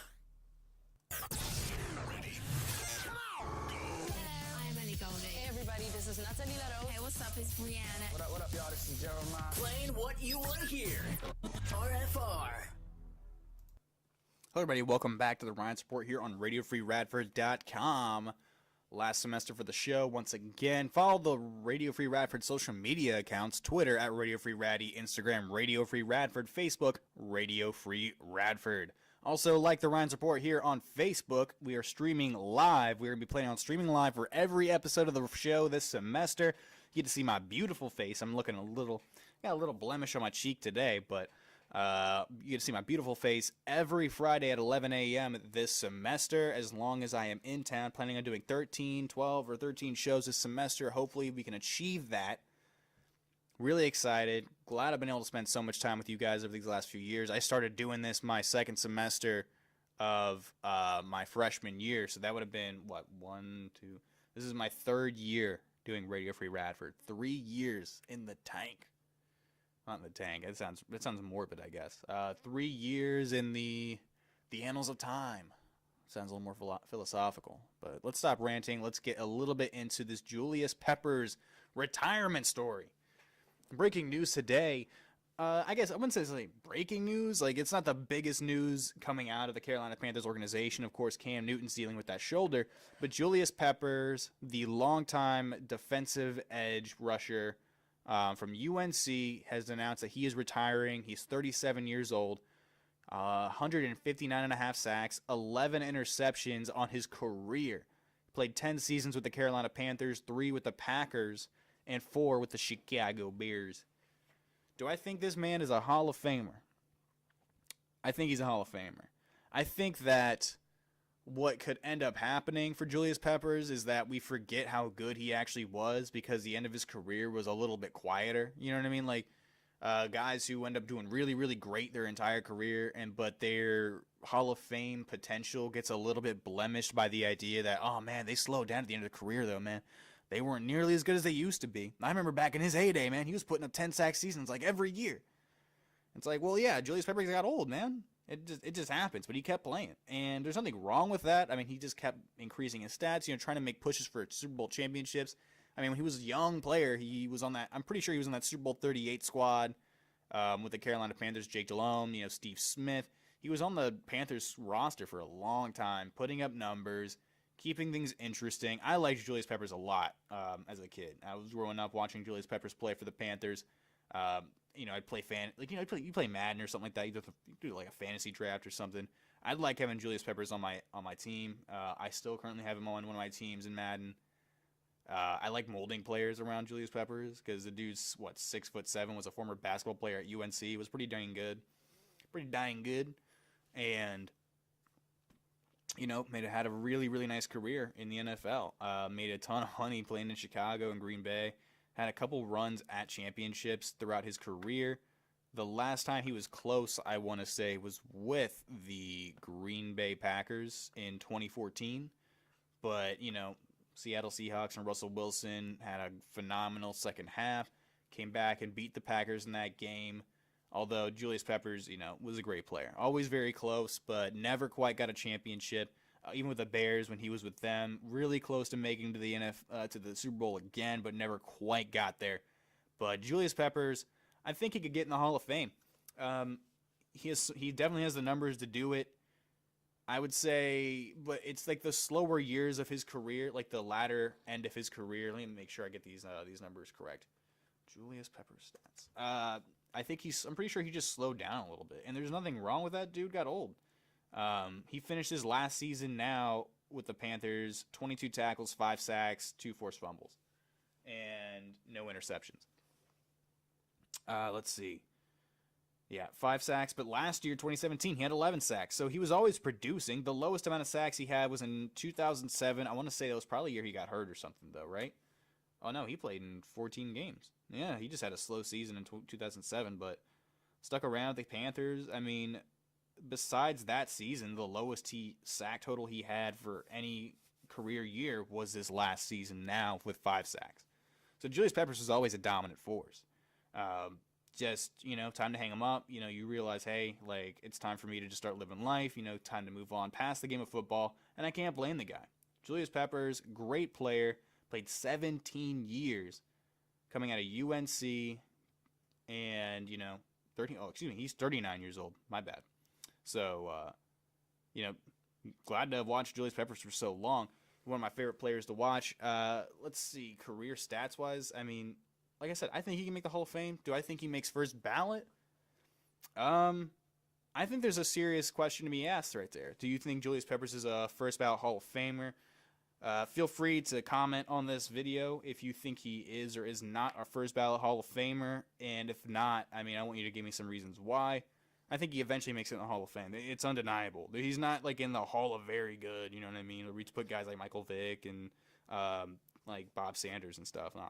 Speaker 3: Ready?
Speaker 2: Come on!
Speaker 4: I'm Ellie Goldie.
Speaker 5: Hey everybody, this is is Natalie Laro.
Speaker 4: Hey, what's up? It's Brianna.
Speaker 7: What up, y'all? This is Jeremiah.
Speaker 2: Playing what you want to hear. RFR.
Speaker 1: Hello, everybody. Welcome back to the Rines Report here on RadioFreeRadford.com. Last semester for the show. Once again, follow the Radio Free Radford social media accounts: Twitter at Radio Free Raddy, Instagram Radio Free Radford, Facebook Radio Free Radford. Also, like the Rines Report here on Facebook, we are streaming live. We're going to be planning on streaming live for every episode of the show this semester. You get to see my beautiful face. I'm looking got a little blemish on my cheek today, but you get to see my beautiful face every Friday at 11 a.m. this semester, as long as I am in town. Planning on doing 12 or 13 shows this semester. Hopefully we can achieve that. Really excited. Glad I've been able to spend so much time with you guys over these last few years. I started doing this my second semester of my freshman year, so that would have been, this is my third year doing Radio Free Radford. 3 years in the tank. Not in the tank. That sounds morbid, I guess. 3 years in the annals of time. Sounds a little more philosophical. But let's stop ranting. Let's get a little bit into this Julius Peppers retirement story. Breaking news today. I guess I wouldn't say it's like breaking news. Like, it's not the biggest news coming out of the Carolina Panthers organization. Of course, Cam Newton's dealing with that shoulder. But Julius Peppers, the longtime defensive edge rusher from UNC, has announced that he is retiring. He's 37 years old. 159.5 sacks, 11 interceptions on his career. Played 10 seasons with the Carolina Panthers, 3 with the Packers, and 4 with the Chicago Bears. Do I think this man is a Hall of Famer? I think he's a Hall of Famer. I think that what could end up happening for Julius Peppers is that we forget how good he actually was, because the end of his career was a little bit quieter. You know what I mean? Like, guys who end up doing really, really great their entire career, but their Hall of Fame potential gets a little bit blemished by the idea that, oh man, they slowed down at the end of the career though, man. They weren't nearly as good as they used to be. I remember back in his heyday, man, he was putting up 10 sack seasons like every year. It's like, well, yeah, Julius Peppers got old, man. It just happens, but he kept playing, and there's nothing wrong with that. I mean, he just kept increasing his stats, trying to make pushes for Super Bowl championships. I mean, when he was a young player, he was on that. I'm pretty sure he was on that Super Bowl 38 squad with the Carolina Panthers. Jake Delhomme, Steve Smith. He was on the Panthers roster for a long time, putting up numbers, keeping things interesting. I liked Julius Peppers a lot as a kid. I was growing up watching Julius Peppers play for the Panthers. I'd play you play Madden or something like that. You do like a fantasy draft or something. I'd like having Julius Peppers on my team. I still currently have him on one of my teams in Madden. I like molding players around Julius Peppers because the dude's 6'7", was a former basketball player at UNC. He was pretty dang good, and had a really, really nice career in the NFL. Made a ton of money playing in Chicago and Green Bay. Had a couple runs at championships throughout his career. The last time he was close, I want to say, was with the Green Bay Packers in 2014. But, Seattle Seahawks and Russell Wilson had a phenomenal second half. Came back and beat the Packers in that game. Although Julius Peppers, was a great player. Always very close, but never quite got a championship. Even with the Bears when he was with them, really close to making to the to the Super Bowl again, but never quite got there. But Julius Peppers, I think he could get in the Hall of Fame. He definitely has the numbers to do it. I would say, but it's like the slower years of his career, like the latter end of his career. Let me make sure I get these numbers correct. Julius Peppers stats. I'm pretty sure he just slowed down a little bit, and there's nothing wrong with that. Dude got old. He finished his last season now with the Panthers, 22 tackles, 5 sacks, 2 forced fumbles, and no interceptions. Let's see. Yeah, 5 sacks, but last year, 2017, he had 11 sacks, so he was always producing. The lowest amount of sacks he had was in 2007. I want to say that was probably a year he got hurt or something, though, right? Oh, no, he played in 14 games. Yeah, he just had a slow season in 2007, but stuck around with the Panthers. I mean, besides that season, the lowest sack total he had for any career year was this last season now with 5 sacks. So Julius Peppers was always a dominant force. Time to hang him up. You realize, hey, like, it's time for me to just start living life. Time to move on past the game of football, and I can't blame the guy. Julius Peppers, great player, Played 17 years coming out of UNC and, 13. Oh, excuse me. He's 39 years old. My bad. So, glad to have watched Julius Peppers for so long. One of my favorite players to watch. Let's see, career stats-wise. I mean, like I said, I think he can make the Hall of Fame. Do I think he makes first ballot? I think there's a serious question to be asked right there. Do you think Julius Peppers is a first ballot Hall of Famer? Feel free to comment on this video if you think he is or is not a first ballot Hall of Famer. And if not, I want you to give me some reasons why. I think he eventually makes it in the Hall of Fame. It's undeniable. He's not like in the Hall of Very Good, you know what I mean? Where we put guys like Michael Vick and like Bob Sanders and stuff. No,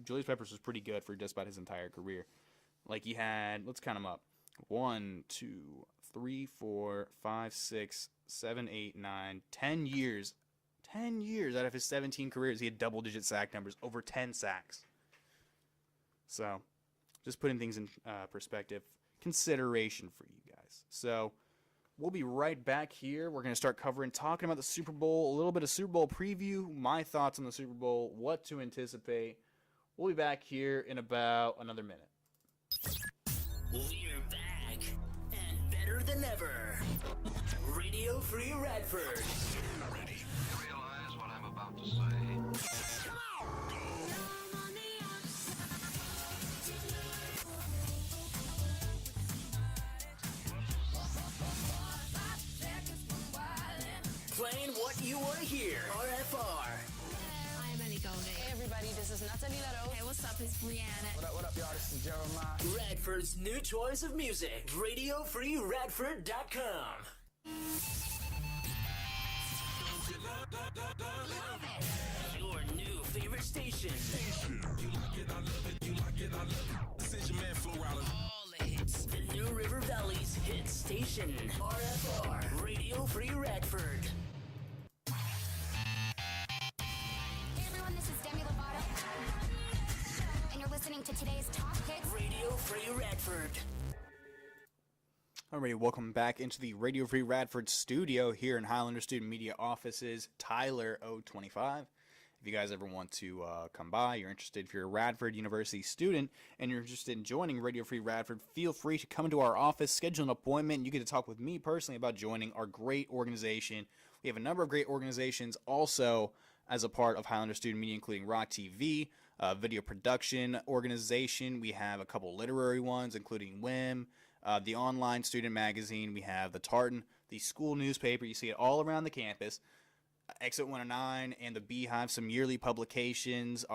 Speaker 1: Julius Peppers was pretty good for just about his entire career. Like he had, let's count them up. 1, 2, 3, 4, 5, 6, 7, 8, 9, 10 years. 10 years out of his 17 careers, he had double-digit sack numbers, over 10 sacks. So, just putting things in perspective. Consideration for you guys. So, we'll be right back here. We're going to start talking about the Super Bowl, a little bit of Super Bowl preview, my thoughts on the Super Bowl, what to anticipate. We'll be back here in about another minute.
Speaker 2: We're back, and better than ever. Radio Free Radford.
Speaker 3: Ready? Realize what I'm about to say.
Speaker 2: Playing what you want to hear. RFR.
Speaker 4: I'm Ellie Golding.
Speaker 5: Hey everybody, this is Natalie Laro.
Speaker 4: Hey, what's up? It's Brianna.
Speaker 7: What up, y'all? This is Jeremiah.
Speaker 2: Radford's new choice of music. RadioFreeRadford.com. Your new favorite station. You like it, I love it. You like it, I love it. This is your man, Flo Rida. All the hits. The New River Valley's hit station. RFR. Radio Free Radford.
Speaker 6: Hey everyone, this is Demi Lovato. And you're listening to today's top hits.
Speaker 2: Radio Free Radford.
Speaker 1: Alrighty, welcome back into the Radio Free Radford Studio here in Highlander Student Media Offices, Tyler 025. If you guys ever want to come by, you're interested, if you're a Radford University student and you're interested in joining Radio Free Radford, feel free to come into our office, schedule an appointment, and you get to talk with me personally about joining our great organization. We have a number of great organizations also as a part of Highlander Student Media, including Rock TV, video production organization. We have a couple literary ones, including WIM, the online student magazine. We have the Tartan, the school newspaper. You see it all around the campus. Exit 109 and the Beehive, some yearly publications.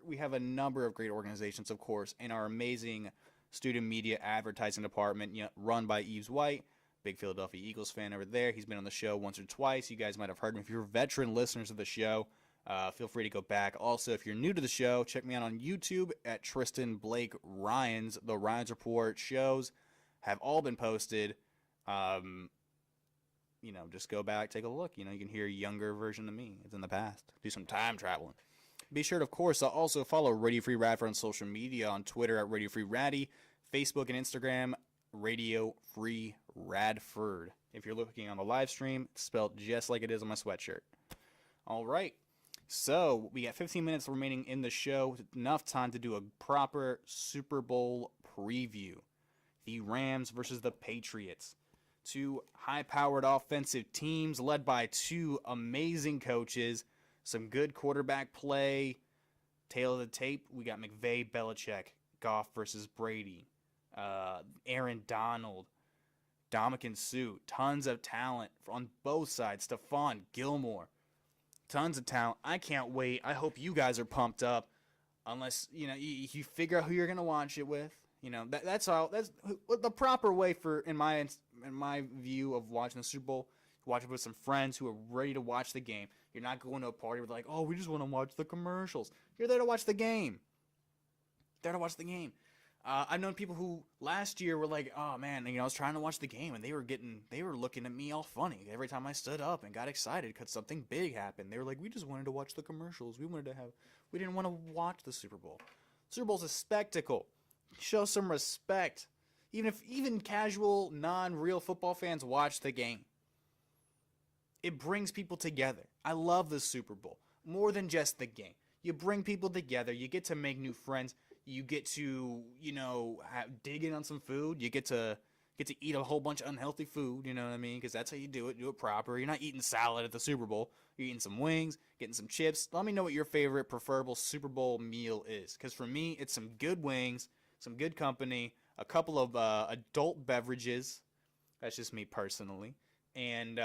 Speaker 1: We have a number of great organizations, of course, and our amazing student media advertising department, run by Eves White, big Philadelphia Eagles fan over there. He's been on the show once or twice. You guys might have heard him. If you're veteran listeners of the show, feel free to go back. Also, if you're new to the show, check me out on YouTube at Tristan Blake Rines. The Rines Report shows have all been posted. Just go back, take a look. You can hear a younger version of me. It's in the past. Do some time traveling. Be sure to, of course, also follow Radio Free Radford on social media, on Twitter at Radio Free Raddy, Facebook and Instagram, Radio Free Radford. If you're looking on the live stream, it's spelled just like it is on my sweatshirt. All right. So we got 15 minutes remaining in the show. Enough time to do a proper Super Bowl preview. The Rams versus the Patriots. Two high-powered offensive teams led by two amazing coaches. Some good quarterback play. Tail of the tape, we got McVay, Belichick, Goff versus Brady. Aaron Donald, Dominican Suh. Tons of talent on both sides. Stephon Gilmore. Tons of talent. I can't wait. I hope you guys are pumped up. Unless, you figure out who you're going to watch it with. That's all. That's the proper way for, in my view of watching the Super Bowl. Watch it with some friends who are ready to watch the game. You're not going to a party with we just want to watch the commercials. You're there to watch the game. There to watch the game. I've known people who last year were like, oh man, I was trying to watch the game and they were looking at me all funny every time I stood up and got excited because something big happened. They were like, we just wanted to watch the commercials. We didn't want to watch the Super Bowl. Super Bowl's a spectacle. Show some respect. Even casual, non-real football fans watch the game. It brings people together. I love the Super Bowl. More than just the game. You bring people together. You get to make new friends. You get to, dig in on some food. You get to eat a whole bunch of unhealthy food, you know what I mean? Because that's how you do it proper. You're not eating salad at the Super Bowl. You're eating some wings, getting some chips. Let me know what your favorite preferable Super Bowl meal is. Because for me, it's some good wings, some good company, a couple of adult beverages. That's just me personally. And,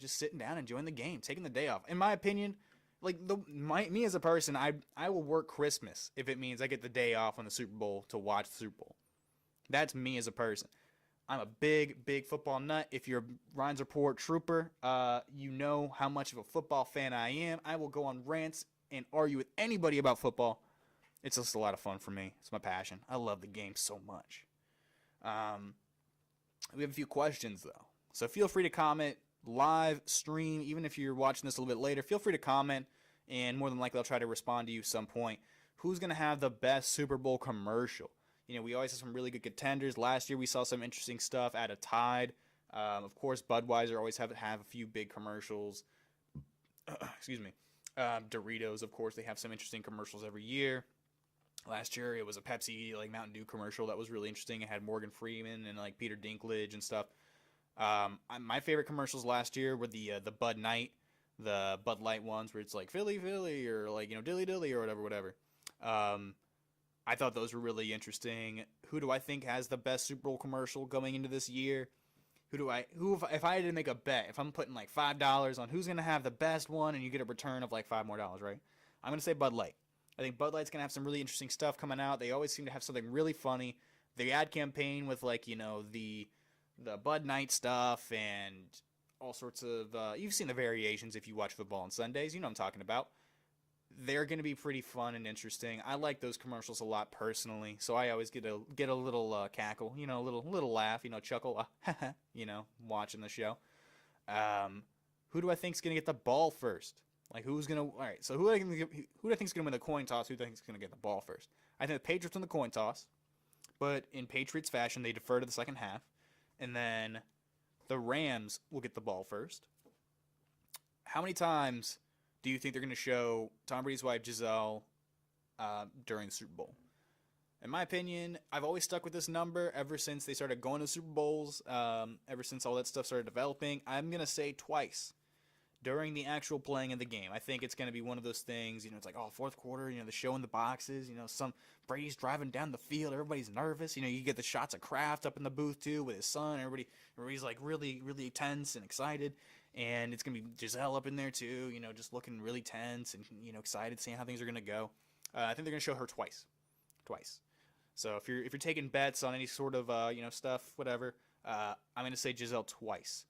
Speaker 1: just sitting down, enjoying the game, taking the day off. In my opinion, me as a person, I will work Christmas if it means I get the day off on the Super Bowl to watch the Super Bowl. That's me as a person. I'm a big, big football nut. If you're a Rines Report trooper, you know how much of a football fan I am. I will go on rants and argue with anybody about football. It's just a lot of fun for me. It's my passion. I love the game so much. We have a few questions, though. So feel free to comment, live, stream, even if you're watching this a little bit later. Feel free to comment, and more than likely I'll try to respond to you some point. Who's going to have the best Super Bowl commercial? We always have some really good contenders. Last year we saw some interesting stuff at a Tide. Of course, Budweiser always have a few big commercials. Excuse me. Doritos, of course, they have some interesting commercials every year. Last year it was a Pepsi Mountain Dew commercial that was really interesting. It had Morgan Freeman and Peter Dinklage and stuff. My favorite commercials last year were the Bud Light ones where it's Philly Philly or Dilly Dilly or whatever. I thought those were really interesting. Who do I think has the best Super Bowl commercial going into this year? If I had to make a bet, if I'm putting $5 on who's going to have the best one and you get a return of $5 more, right? I'm going to say Bud Light. I think Bud Light's going to have some really interesting stuff coming out. They always seem to have something really funny. The ad campaign with the Bud Night stuff and all sorts of, you've seen the variations if you watch football on Sundays. You know what I'm talking about. They're going to be pretty fun and interesting. I like those commercials a lot personally, so I always get a little cackle, a little laugh, chuckle, watching the show. Who do I think's going to get the ball first? Who's going to? All right, so who do I think's going to win the coin toss? Who do I think's going to get the ball first? I think the Patriots win the coin toss, but in Patriots fashion, they defer to the second half, and then the Rams will get the ball first. How many times do you think they're going to show Tom Brady's wife, Giselle, during the Super Bowl? In my opinion, I've always stuck with this number ever since they started going to Super Bowls, ever since all that stuff started developing. I'm going to say twice during the actual playing of the game. I think it's going to be one of those things, it's fourth quarter, the show in the boxes, some Brady's driving down the field, everybody's nervous. You get the shots of Kraft up in the booth, too, with his son. Everybody's really, really tense and excited. And it's going to be Giselle up in there, too, just looking really tense and, excited, seeing how things are going to go. I think they're going to show her twice. So if you're taking bets on any sort of, stuff, whatever, I'm going to say Giselle twice.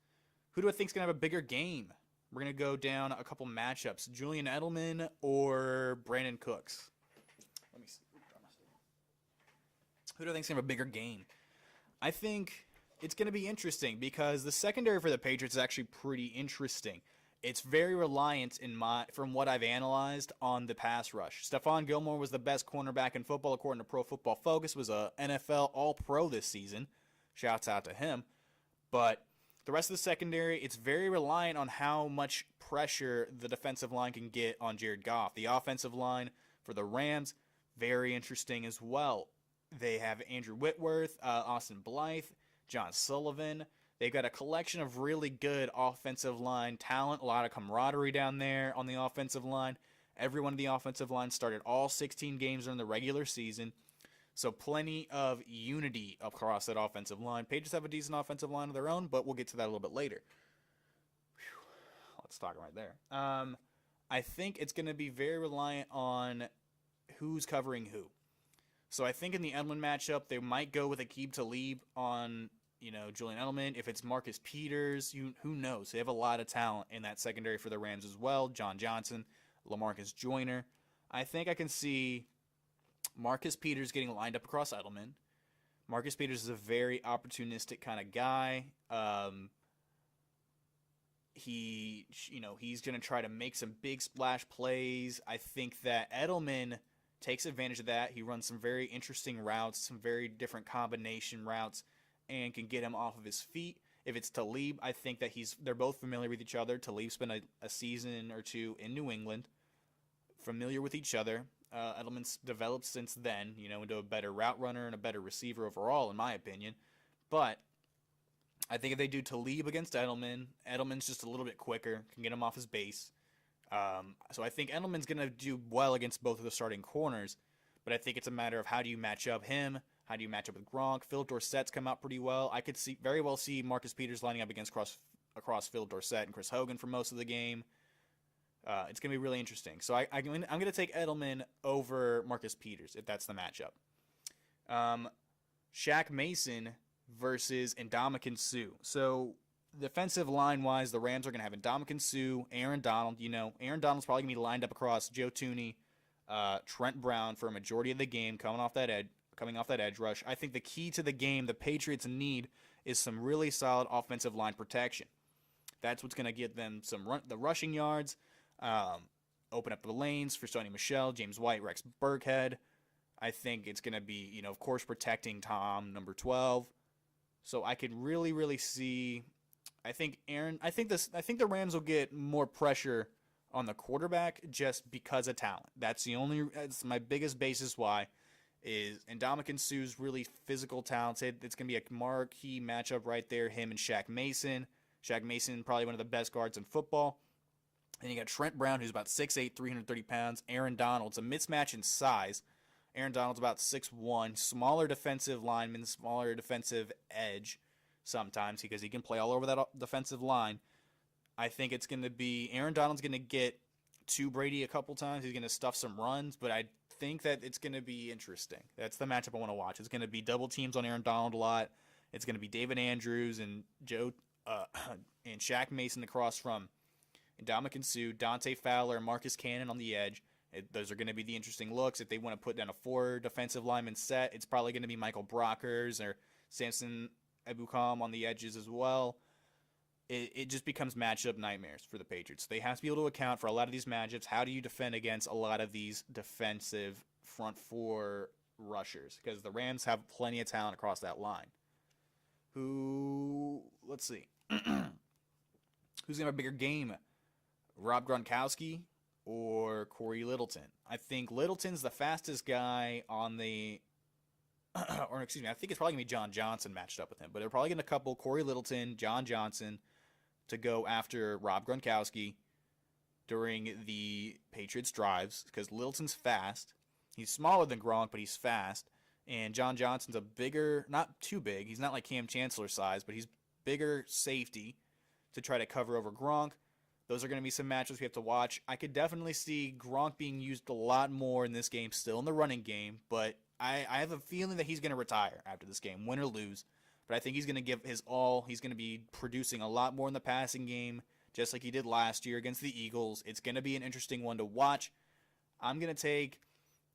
Speaker 1: Who do I think is going to have a bigger game? We're going to go down a couple matchups. Julian Edelman or Brandon Cooks? Let me see. Who do I think is going to have a bigger game? I think it's going to be interesting because the secondary for the Patriots is actually pretty interesting. It's very reliant from what I've analyzed on the pass rush. Stephon Gilmore was the best cornerback in football according to Pro Football Focus, was a NFL All-Pro this season. Shouts out to him. But the rest of the secondary, it's very reliant on how much pressure the defensive line can get on Jared Goff. The offensive line for the Rams, very interesting as well. They have Andrew Whitworth, Austin Blythe, John Sullivan. They've got a collection of really good offensive line talent, a lot of camaraderie down there on the offensive line. Everyone in the offensive line started all 16 games during the regular season. So plenty of unity across that offensive line. Patriots have a decent offensive line of their own, but we'll get to that a little bit later. Whew. Let's talk right there. I think it's going to be very reliant on who's covering who. So I think in the Edelman matchup, they might go with Aqib Talib on, Julian Edelman. If it's Marcus Peters, who knows? They have a lot of talent in that secondary for the Rams as well. John Johnson, LaMarcus Joyner. I think I can see Marcus Peters getting lined up across Edelman. Marcus Peters is a very opportunistic kind of guy. He's going to try to make some big splash plays. I think that Edelman takes advantage of that. He runs some very interesting routes, some very different combination routes, and can get him off of his feet. If it's Talib, I think that they're both familiar with each other. Talib spent a season or two in New England. familiar with each other. Edelman's developed since then, into a better route runner and a better receiver overall, in my opinion. But I think if they do Talib against Edelman, Edelman's just a little bit quicker, can get him off his base. So I think Edelman's going to do well against both of the starting corners, but I think it's a matter of how do you match up him, how do you match up with Gronk. Phil Dorsett's come out pretty well. I could very well see Marcus Peters lining up across Phil Dorsett and Chris Hogan for most of the game. It's going to be really interesting. So I'm going to take Edelman over Marcus Peters if that's the matchup. Shaq Mason versus Ndamukong Suh. So defensive line-wise, the Rams are going to have Ndamukong Suh, Aaron Donald. Aaron Donald's probably going to be lined up across Joe Thuney, Trent Brown for a majority of the game coming off that edge rush. I think the key to the game the Patriots need is some really solid offensive line protection. That's what's going to get them the rushing yards, open up the lanes for Sony Michel, James White, Rex Burkhead. I think it's going to be, of course, protecting Tom, number 12. So I could really, really see. I think the Rams will get more pressure on the quarterback just because of talent. That's my biggest basis why. Is Ndamukong Suh's really physical talented. It's going to be a marquee matchup right there, him and Shaq Mason. Shaq Mason, probably one of the best guards in football. And you got Trent Brown, who's about 6'8", 330 pounds. Aaron Donald. It's a mismatch in size. Aaron Donald's about 6'1", smaller defensive lineman, smaller defensive edge sometimes because he can play all over that defensive line. I think it's going to be Aaron Donald's going to get to Brady a couple times. He's going to stuff some runs, but I think that it's going to be interesting. That's the matchup I want to watch. It's going to be double teams on Aaron Donald a lot. It's going to be David Andrews and and Shaq Mason across from Ndamukong Suh, Dante Fowler, and Marcus Cannon on the edge. Those are going to be the interesting looks. If they want to put down a 4 defensive lineman set, it's probably going to be Michael Brockers or Samson Ebukam on the edges as well. It just becomes matchup nightmares for the Patriots. They have to be able to account for a lot of these matchups. How do you defend against a lot of these defensive front 4 rushers? Because the Rams have plenty of talent across that line. Let's see. Who's going to have a bigger game? Rob Gronkowski or Corey Littleton? I think Littleton's the fastest guy on the I think it's probably going to be John Johnson matched up with him. But they're probably going to couple Corey Littleton, John Johnson to go after Rob Gronkowski during the Patriots drives because Littleton's fast. He's smaller than Gronk, but he's fast. And John Johnson's a bigger, not too big. He's not like Cam Chancellor size, but he's bigger safety to try to cover over Gronk. Those are going to be some matchups we have to watch. I could definitely see Gronk being used a lot more in this game, still in the running game, but I have a feeling that he's going to retire after this game, win or lose. But I think he's going to give his all. He's going to be producing a lot more in the passing game, just like he did last year against the Eagles. It's going to be an interesting one to watch. I'm going to take,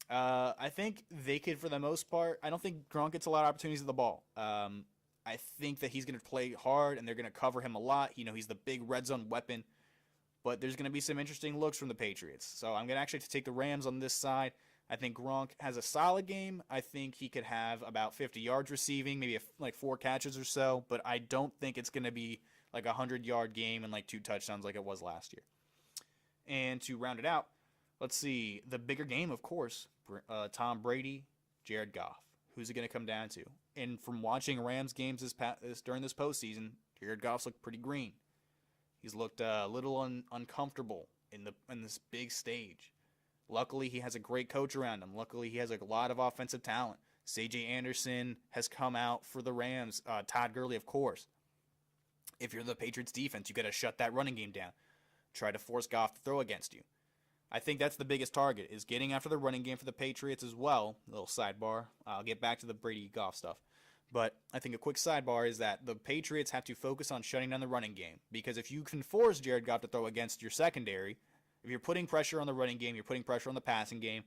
Speaker 1: I think they could, for the most part, I don't think Gronk gets a lot of opportunities at the ball. I think that he's going to play hard, and they're going to cover him a lot. He's the big red zone weapon. But there's going to be some interesting looks from the Patriots. So I'm going to actually take the Rams on this side. I think Gronk has a solid game. I think he could have about 50 yards receiving, maybe like 4 catches or so. But I don't think it's going to be like a 100-yard game and like 2 touchdowns like it was last year. And to round it out, let's see. The bigger game, of course, Tom Brady, Jared Goff. Who's it going to come down to? And from watching Rams games during this postseason, Jared Goff's looked pretty green. He's looked a little uncomfortable in this big stage. Luckily, he has a great coach around him. Luckily, he has a lot of offensive talent. C.J. Anderson has come out for the Rams. Todd Gurley, of course. If you're the Patriots defense, you got to shut that running game down. Try to force Goff to throw against you. I think that's the biggest target, is getting after the running game for the Patriots as well. A little sidebar. I'll get back to the Brady-Goff stuff. But I think a quick sidebar is that the Patriots have to focus on shutting down the running game. Because if you can force Jared Goff to throw against your secondary, if you're putting pressure on the running game, you're putting pressure on the passing game,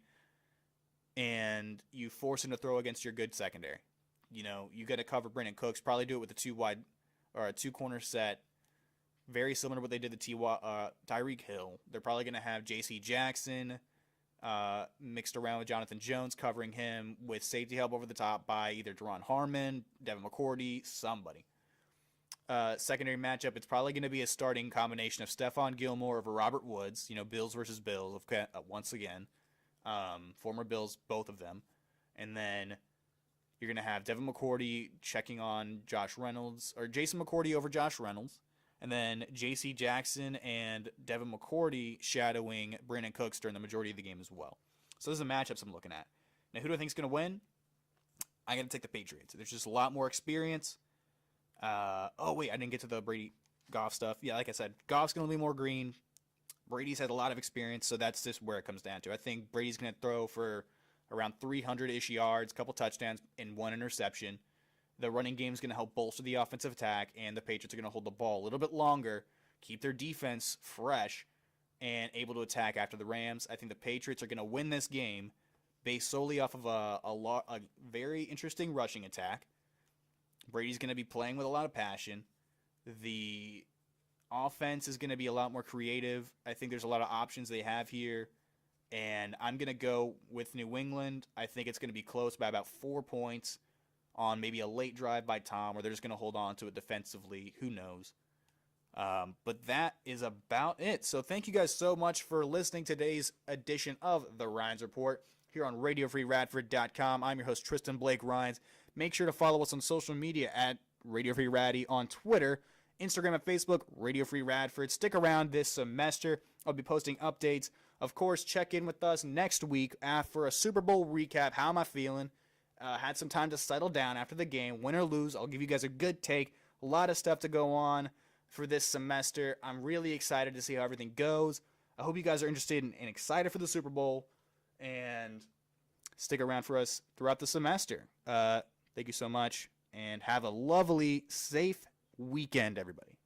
Speaker 1: and you force him to throw against your good secondary. You got to cover Brandon Cooks. Probably do it with a 2-wide or a 2-corner set. Very similar to what they did to Tyreek Hill. They're probably going to have J.C. Jackson mixed around with Jonathan Jones, covering him with safety help over the top by either Deron Harmon, Devin McCourty, somebody. secondary matchup, it's probably going to be a starting combination of Stephon Gilmore over Robert Woods. Bills versus Bills, once again. Former Bills, both of them. And then you're going to have Devin McCourty checking on Josh Reynolds, or Jason McCourty over Josh Reynolds. And then J.C. Jackson and Devin McCourty shadowing Brandon Cooks during the majority of the game as well. So those are the matchups I'm looking at. Now, who do I think is going to win? I'm going to take the Patriots. There's just a lot more experience. Oh, wait, I didn't get to the Brady Goff stuff. Yeah, like I said, Goff's going to be more green. Brady's had a lot of experience, so that's just where it comes down to. I think Brady's going to throw for around 300-ish yards, a couple touchdowns, and 1 interception. The running game is going to help bolster the offensive attack, and the Patriots are going to hold the ball a little bit longer, keep their defense fresh, and able to attack after the Rams. I think the Patriots are going to win this game based solely off of a very interesting rushing attack. Brady's going to be playing with a lot of passion. The offense is going to be a lot more creative. I think there's a lot of options they have here, and I'm going to go with New England. I think it's going to be close by about 4 points on maybe a late drive by Tom, or they're just going to hold on to it defensively. Who knows? But that is about it. So thank you guys so much for listening to today's edition of the Rines Report here on RadioFreeRadford.com. I'm your host, Tristan Blake Rines. Make sure to follow us on social media at Radio Free Raddy on Twitter, Instagram, and Facebook, Radio Free Radford. Stick around this semester. I'll be posting updates. Of course, check in with us next week for a Super Bowl recap. How am I feeling? Had some time to settle down after the game. Win or lose, I'll give you guys a good take. A lot of stuff to go on for this semester. I'm really excited to see how everything goes. I hope you guys are interested and excited for the Super Bowl. And stick around for us throughout the semester. Thank you so much. And have a lovely, safe weekend, everybody.